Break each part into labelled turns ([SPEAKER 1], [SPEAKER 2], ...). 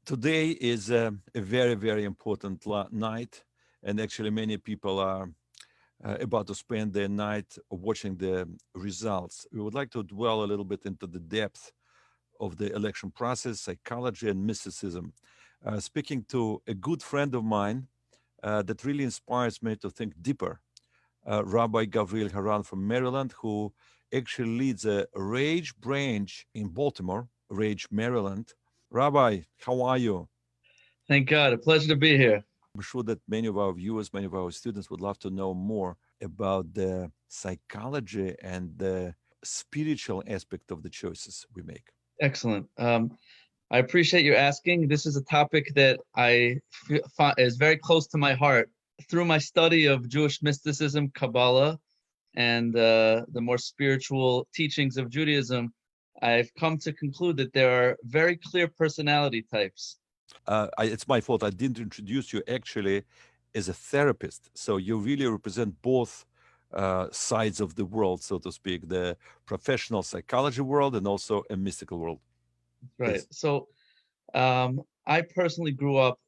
[SPEAKER 1] Today is a very, very important night, and actually, many people are about to spend their night watching the results. We would like to dwell a little bit into the depth of the election process, psychology, and mysticism. Speaking to a good friend of mine that really inspires me to think deeper, Rabbi Gabriel Haran from Maryland, who actually leads a Rage branch in Baltimore, Rage, Maryland. Rabbi, how are you?
[SPEAKER 2] Thank God. A pleasure to be here.
[SPEAKER 1] I'm sure that many of our viewers, many of our students would love to know more about the psychology and the spiritual aspect of the choices we make.
[SPEAKER 2] Excellent. I appreciate you asking. This is a topic that is very close to my heart. Through my study of Jewish mysticism, Kabbalah, and the more spiritual teachings of Judaism, I've come to conclude that there are very clear personality types.
[SPEAKER 1] It's my fault. I didn't introduce you actually as a therapist. So you really represent both sides of the world, so to speak, the professional psychology world and also a mystical world.
[SPEAKER 2] Right.
[SPEAKER 1] Please.
[SPEAKER 2] So I personally grew up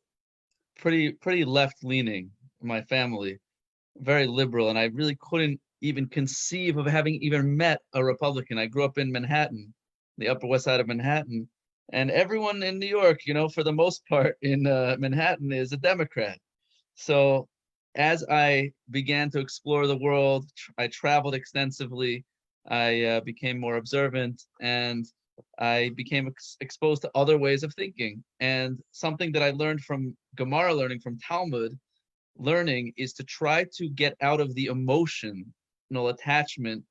[SPEAKER 2] pretty left leaning in my family, very liberal, and I really couldn't even conceive of having even met a Republican. I grew up in Manhattan, the Upper West Side of Manhattan, and everyone in New York, for the most part in Manhattan, is a Democrat. So as I began to explore the world, I traveled extensively. I became more observant, and I became exposed to other ways of thinking. And something that I learned from Gemara learning, from Talmud learning, is to try to get out of the emotional attachment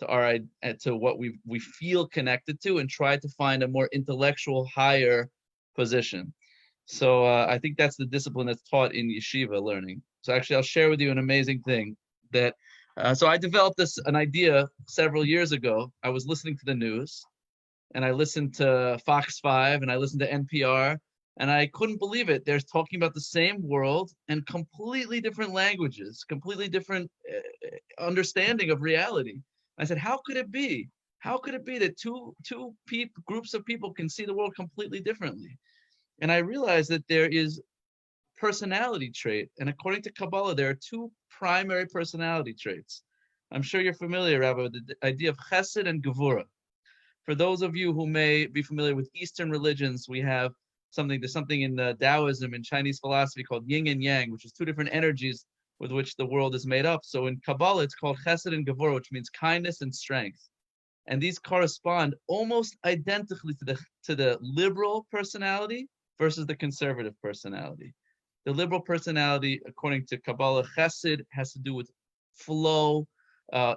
[SPEAKER 2] to to what we feel connected to, and try to find a more intellectual, higher position. So I think that's the discipline that's taught in yeshiva learning. So actually, I'll share with you an amazing thing that. So I developed an idea several years ago. I was listening to the news, and I listened to Fox 5, and I listened to NPR, and I couldn't believe it. They're talking about the same world and completely different languages, completely different understanding of reality. I said, how could it be? How could it be that groups of people can see the world completely differently? And I realized that there is personality trait, and according to Kabbalah, there are two primary personality traits. I'm sure you're familiar, Rabbi, with the idea of Chesed and Gevurah. For those of you who may be familiar with Eastern religions, there's something in Taoism and Chinese philosophy called yin and yang, which is two different energies with which the world is made up. So in Kabbalah, it's called Chesed and Gevurah, which means kindness and strength. And these correspond almost identically to the liberal personality versus the conservative personality. The liberal personality, according to Kabbalah, Chesed has to do with flow,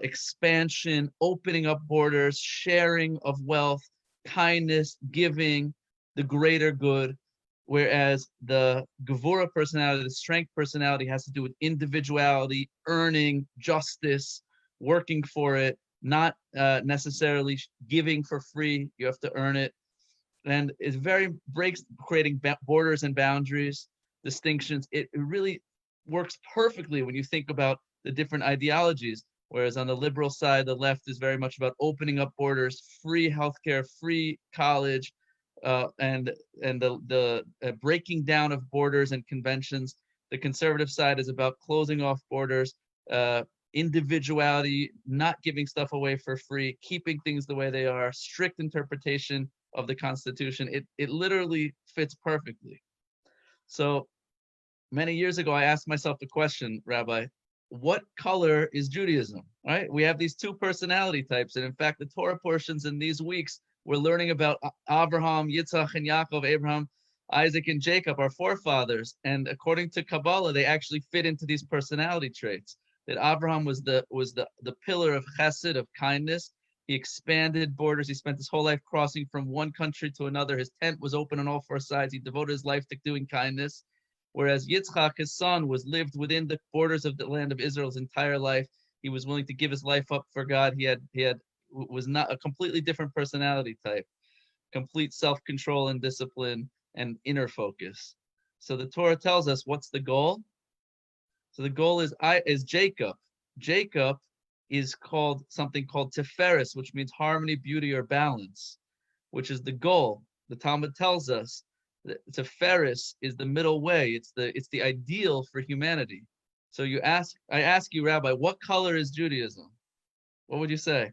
[SPEAKER 2] expansion, opening up borders, sharing of wealth, kindness, giving, the greater good. Whereas the Gevura personality, the strength personality, has to do with individuality, earning, justice, working for it, not necessarily giving for free. You have to earn it. And it very breaks creating borders and boundaries, distinctions. It really works perfectly when you think about the different ideologies. Whereas on the liberal side, the left is very much about opening up borders, free healthcare, free college, and the breaking down of borders and conventions. The conservative side is about closing off borders, individuality, not giving stuff away for free, keeping things the way they are, strict interpretation of the Constitution. It literally fits perfectly. So many years ago, I asked myself the question, Rabbi, what color is Judaism? Right? We have these two personality types. And in fact, the Torah portions in these weeks, we're learning about Abraham, Yitzhak, and Yaakov, Abraham, Isaac, and Jacob, our forefathers. And according to Kabbalah, they actually fit into these personality traits. That Abraham was the pillar of chesed, of kindness. He expanded borders. He spent his whole life crossing from one country to another. His tent was open on all four sides. He devoted his life to doing kindness. Whereas Yitzchak, his son, was lived within the borders of the land of Israel his entire life. He was willing to give his life up for God. He was not a completely different personality type, complete self-control and discipline and inner focus. So the Torah tells us what's the goal. So the goal is Jacob. Jacob is called something called Tiferes, which means harmony, beauty, or balance, which is the goal. The Talmud tells us Tiferes is the middle way. It's the ideal for humanity. So I ask you, Rabbi, what color is Judaism? What would you say?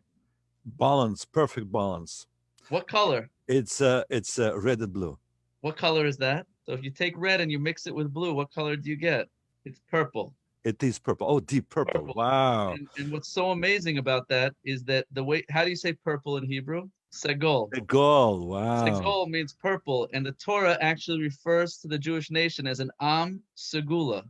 [SPEAKER 1] Balance, perfect balance.
[SPEAKER 2] What color?
[SPEAKER 1] It's red and blue.
[SPEAKER 2] What color is that? So if you take red and you mix it with blue, what color do you get? It's purple.
[SPEAKER 1] It is purple. Oh, deep purple.
[SPEAKER 2] Purple.
[SPEAKER 1] Wow.
[SPEAKER 2] And what's so amazing about that is that the way, how do you say purple in Hebrew? Segol.
[SPEAKER 1] The goal. Wow.
[SPEAKER 2] Segol means purple, and the Torah actually refers to the Jewish nation as an Am Segula.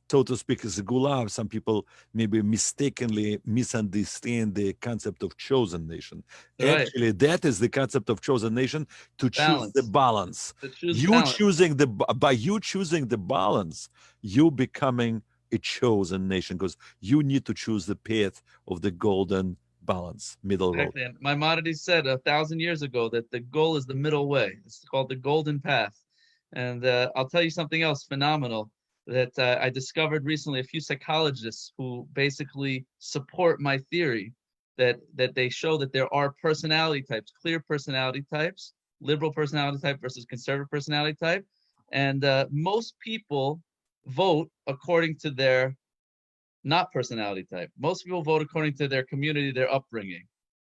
[SPEAKER 1] So to speak, is a gulav. Some people maybe mistakenly misunderstand the concept of chosen nation.
[SPEAKER 2] Right.
[SPEAKER 1] Actually, that is the concept of chosen nation, to choose the balance.
[SPEAKER 2] To choose
[SPEAKER 1] You
[SPEAKER 2] balance.
[SPEAKER 1] choosing the by you choosing the balance, you becoming a chosen nation, because you need to choose the path of the golden balance, middle road.
[SPEAKER 2] Exactly. And Maimonides said 1,000 years ago that the goal is the middle way. It's called the golden path. And I'll tell you something else phenomenal that I discovered recently. A few psychologists who basically support my theory that they show that there are personality types, clear personality types, liberal personality type versus conservative personality type. And most people vote according to their not personality type. Most people vote according to their community, their upbringing,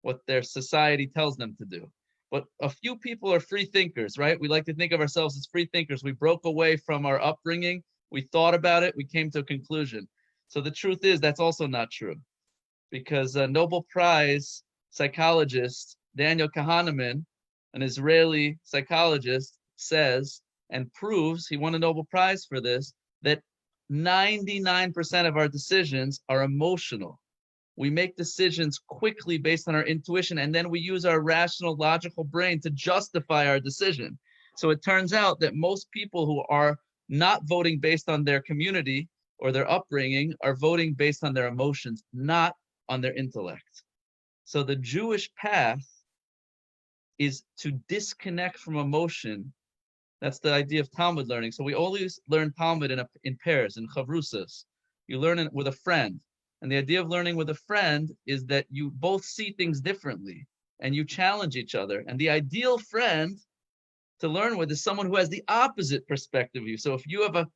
[SPEAKER 2] what their society tells them to do. But a few people are free thinkers, right? We like to think of ourselves as free thinkers. We broke away from our upbringing. We thought about it. We came to a conclusion. So the truth is that's also not true, because a Nobel Prize psychologist, Daniel Kahneman, an Israeli psychologist, says and proves, he won a Nobel Prize for this, that 99% of our decisions are emotional. We make decisions quickly based on our intuition, and then we use our rational, logical brain to justify our decision. So it turns out that most people who are not voting based on their community or their upbringing are voting based on their emotions, not on their intellect. So the Jewish path is to disconnect from emotion. That's the idea of Talmud learning. So we always learn Talmud in pairs, in chavrusas. You learn it with a friend. And the idea of learning with a friend is that you both see things differently and you challenge each other. And the ideal friend to learn with is someone who has the opposite perspective of you. So if you have a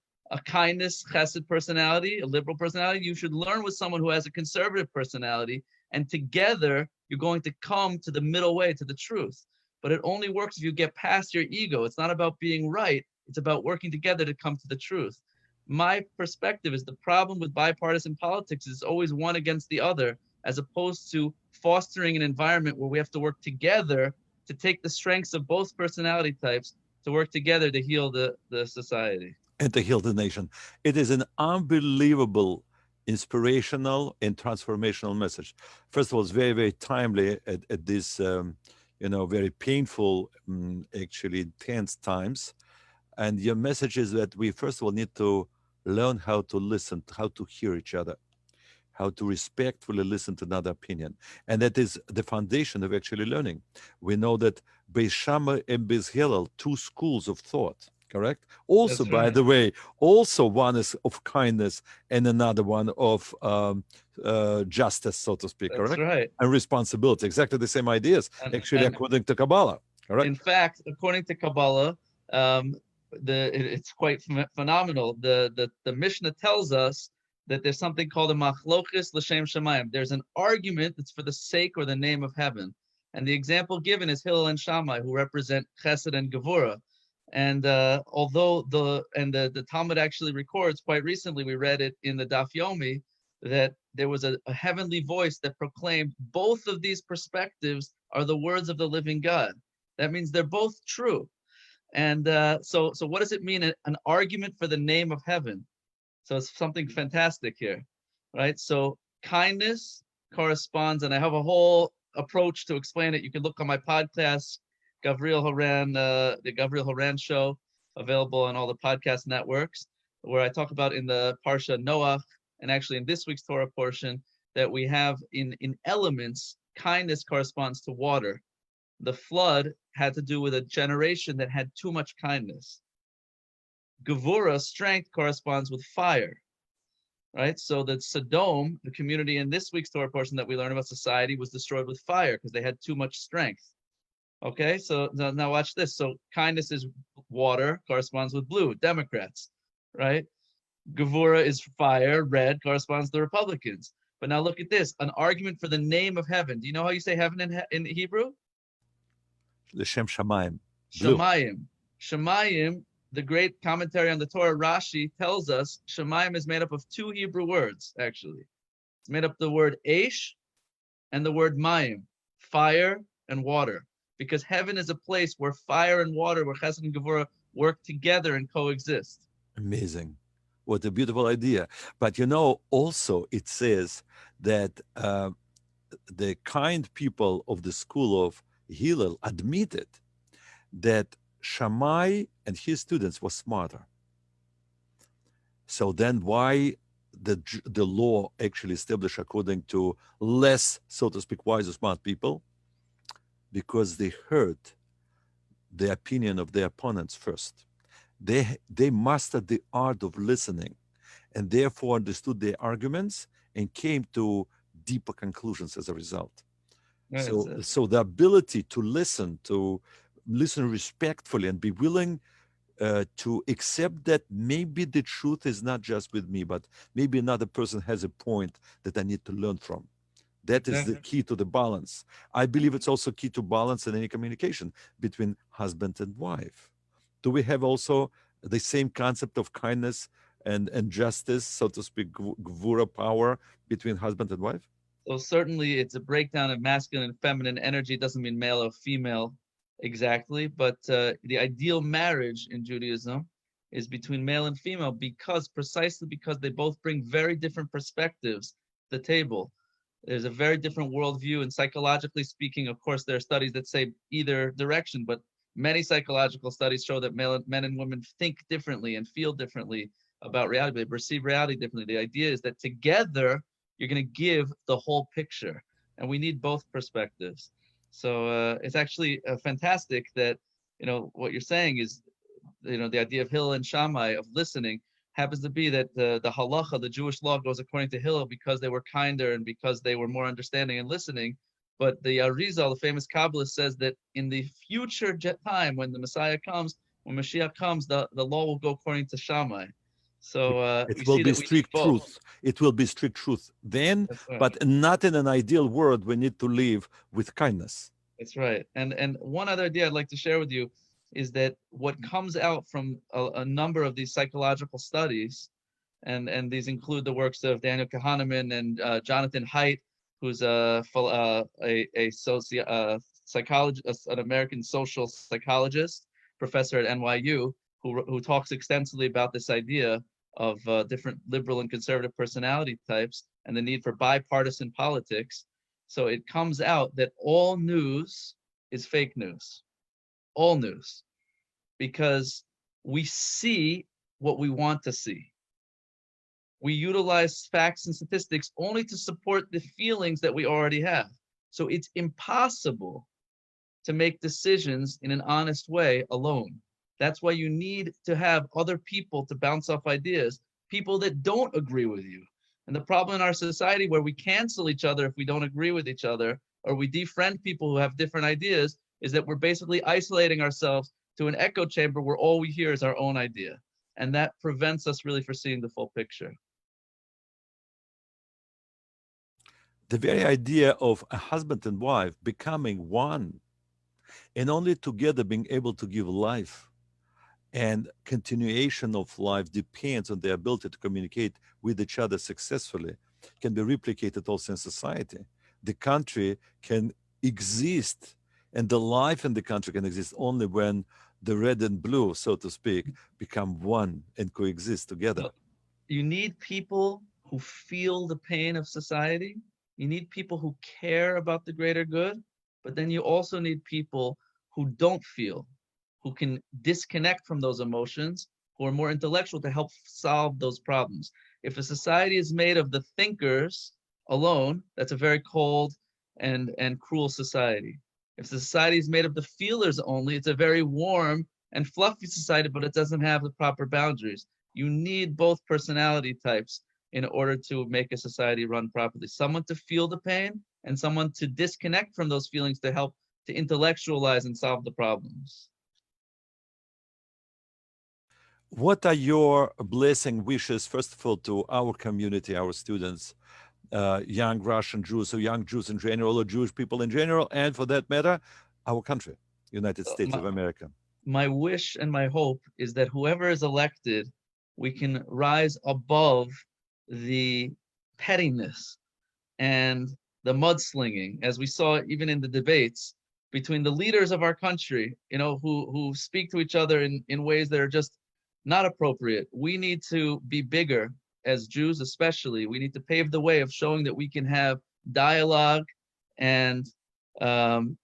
[SPEAKER 2] kindness, chesed personality, a liberal personality, you should learn with someone who has a conservative personality. And together, you're going to come to the middle way, to the truth. But it only works if you get past your ego. It's not about being right. It's about working together to come to the truth. My perspective is the problem with bipartisan politics is always one against the other, as opposed to fostering an environment where we have to work together to take the strengths of both personality types to work together to heal the society.
[SPEAKER 1] And to heal the nation. It is an unbelievable, inspirational, and transformational message. First of all, it's very, very timely at this, very painful, actually tense times. And your message is that we, first of all, need to learn how to listen, how to hear each other, how to respectfully listen to another opinion. And that is the foundation of actually learning. We know that Beis Shammai and Beis Hillel, two schools of thought, correct? Also,
[SPEAKER 2] That's
[SPEAKER 1] by
[SPEAKER 2] right.
[SPEAKER 1] the way, also one is of kindness and another one of justice, so to speak,
[SPEAKER 2] That's
[SPEAKER 1] correct?
[SPEAKER 2] right.
[SPEAKER 1] And responsibility, exactly the same ideas, actually,
[SPEAKER 2] And
[SPEAKER 1] according to Kabbalah, correct?
[SPEAKER 2] in fact, according to Kabbalah, it's quite phenomenal. The Mishnah tells us that there's something called a machlochis l'shem shamayim. There's an argument that's for the sake or the name of heaven. And the example given is Hillel and Shammai, who represent Chesed and Gevurah. And although the Talmud actually records, quite recently we read it in the Daf Yomi, that there was a heavenly voice that proclaimed both of these perspectives are the words of the living God. That means they're both true. And so what does it mean? An argument for the name of heaven. So it's something fantastic here, right? So kindness corresponds, and I have a whole approach to explain it. You can look on my podcast, Gavriel Horan, the Gavriel Horan Show, available on all the podcast networks, where I talk about in the Parsha Noach, and actually in this week's Torah portion, that we have in elements, kindness corresponds to water. The flood had to do with a generation that had too much kindness. Gevurah, strength, corresponds with fire, right? So that Sodom, the community in this week's Torah portion that we learn about society, was destroyed with fire because they had too much strength. Okay, so now watch this. So kindness is water, corresponds with blue, Democrats, right? Gevura is fire, red, corresponds to Republicans. But now look at this, an argument for the name of heaven. Do you know how you say heaven in Hebrew?
[SPEAKER 1] L'shem shamayim, blue.
[SPEAKER 2] Shemayim. Shemayim, the great commentary on the Torah, Rashi, tells us Shemayim is made up of two Hebrew words, actually. It's made up of the word Aish and the word Mayim, fire and water. Because heaven is a place where fire and water, where Chesed and Gevurah work together and coexist.
[SPEAKER 1] Amazing. What a beautiful idea. But also it says that the kind people of the school of Hillel admitted that Shammai and his students were smarter. So then why the law actually established according to less, so to speak, wise or smart people? Because they heard the opinion of their opponents first. They mastered the art of listening and therefore understood their arguments and came to deeper conclusions as a result.
[SPEAKER 2] Right,
[SPEAKER 1] So the ability to listen respectfully and be willing to accept that maybe the truth is not just with me, but maybe another person has a point that I need to learn from. That is the key to the balance. I believe it's also key to balance in any communication between husband and wife. Do we have also the same concept of kindness and justice, so to speak, gvura power between husband and wife?
[SPEAKER 2] So certainly it's a breakdown of masculine and feminine energy. It doesn't mean male or female exactly, but the ideal marriage in Judaism is between male and female precisely because they both bring very different perspectives to the table. There's a very different worldview, and psychologically speaking, of course, there are studies that say either direction, but many psychological studies show that men and women think differently and feel differently about reality. They perceive reality differently. The idea is that together, you're going to give the whole picture, and we need both perspectives. So it's actually fantastic that, what you're saying is, the idea of Hillel and Shammai of listening happens to be that the halacha, the Jewish law, goes according to Hillel because they were kinder and because they were more understanding and listening. But the Arizal, the famous Kabbalist, says that in the future time, when the Messiah comes, when Mashiach comes, the law will go according to Shammai. So we
[SPEAKER 1] It will
[SPEAKER 2] see
[SPEAKER 1] be
[SPEAKER 2] that we need
[SPEAKER 1] strict
[SPEAKER 2] both.
[SPEAKER 1] truth. It will be strict truth then,
[SPEAKER 2] That's right.
[SPEAKER 1] but not in an ideal world. We need to live with kindness.
[SPEAKER 2] That's right. And one other idea I'd like to share with you is that what comes out from a number of these psychological studies, and these include the works of Daniel Kahneman and Jonathan Haidt, who's a psychologist, an American social psychologist, professor at NYU, who talks extensively about this idea of different liberal and conservative personality types and the need for bipartisan politics. So it comes out that all news is fake news, all news, because we see what we want to see. We utilize facts and statistics only to support the feelings that we already have. So it's impossible to make decisions in an honest way alone. That's why you need to have other people to bounce off ideas, people that don't agree with you. And the problem in our society where we cancel each other if we don't agree with each other, or we defriend people who have different ideas, is that we're basically isolating ourselves to an echo chamber where all we hear is our own idea. And that prevents us really from seeing the full picture.
[SPEAKER 1] The very idea of a husband and wife becoming one and only together being able to give life and continuation of life depends on the ability to communicate with each other successfully, can be replicated also in society. The country can exist and the life in the country can exist only when the red and blue, so to speak, become one and coexist together.
[SPEAKER 2] So you need people who feel the pain of society. You need people who care about the greater good, but then you also need people who don't feel, who can disconnect from those emotions, who are more intellectual to help solve those problems. If a society is made of the thinkers alone, that's a very cold and cruel society. If the society is made of the feelers only, it's a very warm and fluffy society, but it doesn't have the proper boundaries. You need both personality types in order to make a society run properly. Someone to feel the pain and someone to disconnect from those feelings to help to intellectualize and solve the problems.
[SPEAKER 1] What are your blessing wishes, first of all, to our community, our students, young Russian Jews, or young Jews in general, or Jewish people in general, and for that matter, our country, United States
[SPEAKER 2] My,
[SPEAKER 1] of America?
[SPEAKER 2] my wish and my hope is that whoever is elected, we can rise above the pettiness and the mudslinging, as we saw even in the debates between the leaders of our country, who speak to each other in ways that are just not appropriate. We need to be bigger as Jews, especially. We need to pave the way of showing that we can have dialogue, and um,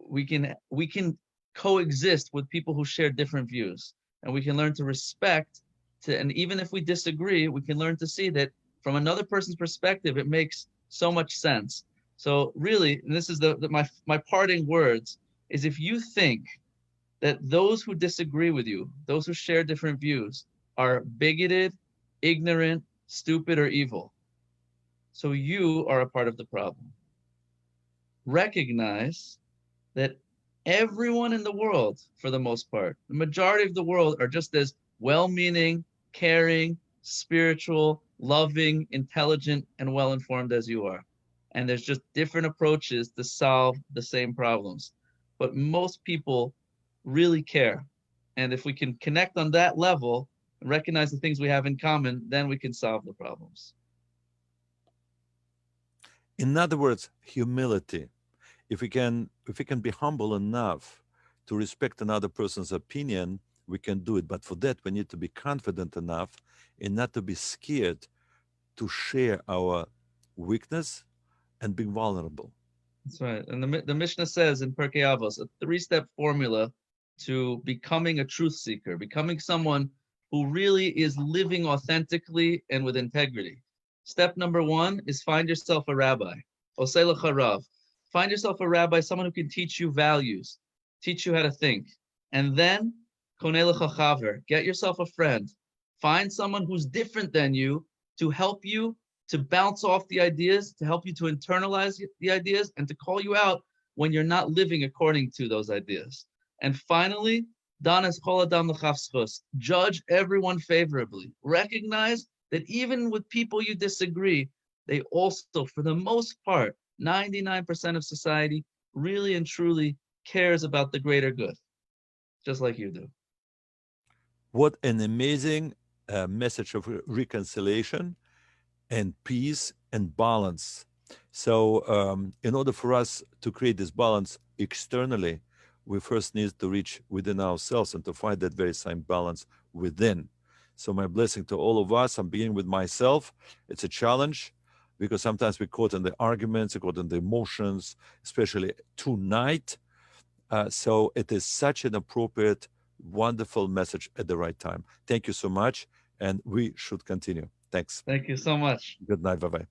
[SPEAKER 2] we can coexist with people who share different views, and we can learn to respect. And even if we disagree, we can learn to see that from another person's perspective, it makes so much sense. So really, and this is my parting words, is if you think that those who disagree with you, those who share different views, are bigoted, ignorant, stupid, or evil, so you are a part of the problem. Recognize that everyone in the world, for the most part, the majority of the world, are just as well-meaning, caring, spiritual, loving, intelligent, and well-informed as you are. And there's just different approaches to solve the same problems. But most people really care. And if we can connect on that level and recognize the things we have in common, then we can solve the problems.
[SPEAKER 1] In other words, humility. If we can be humble enough to respect another person's opinion, we can do it. But for that, we need to be confident enough and not to be scared to share our weakness and be vulnerable.
[SPEAKER 2] That's right. And the Mishnah says in Pirkei Avos, a 3-step formula to becoming a truth seeker, becoming someone who really is living authentically and with integrity. Step number 1 is find yourself a rabbi. Osei lecha rav. Find yourself a rabbi, someone who can teach you values, teach you how to think. And then, konei lecha chaver. Get yourself a friend. Find someone who's different than you to help you to bounce off the ideas, to help you to internalize the ideas, and to call you out when you're not living according to those ideas. And finally, danas kol adam l'chafschus. Judge everyone favorably. Recognize that even with people you disagree, they also, for the most part, 99% of society really and truly cares about the greater good, just like you do.
[SPEAKER 1] What an amazing message of reconciliation and peace and balance. So in order for us to create this balance externally, we first need to reach within ourselves and to find that very same balance within. So my blessing to all of us, I'm beginning with myself. It's a challenge because sometimes we're caught in the arguments, we're caught in the emotions, especially tonight. So it is such an appropriate, wonderful message at the right time. Thank you so much. And we should continue. Thanks.
[SPEAKER 2] Thank you so much.
[SPEAKER 1] Good night. Bye-bye.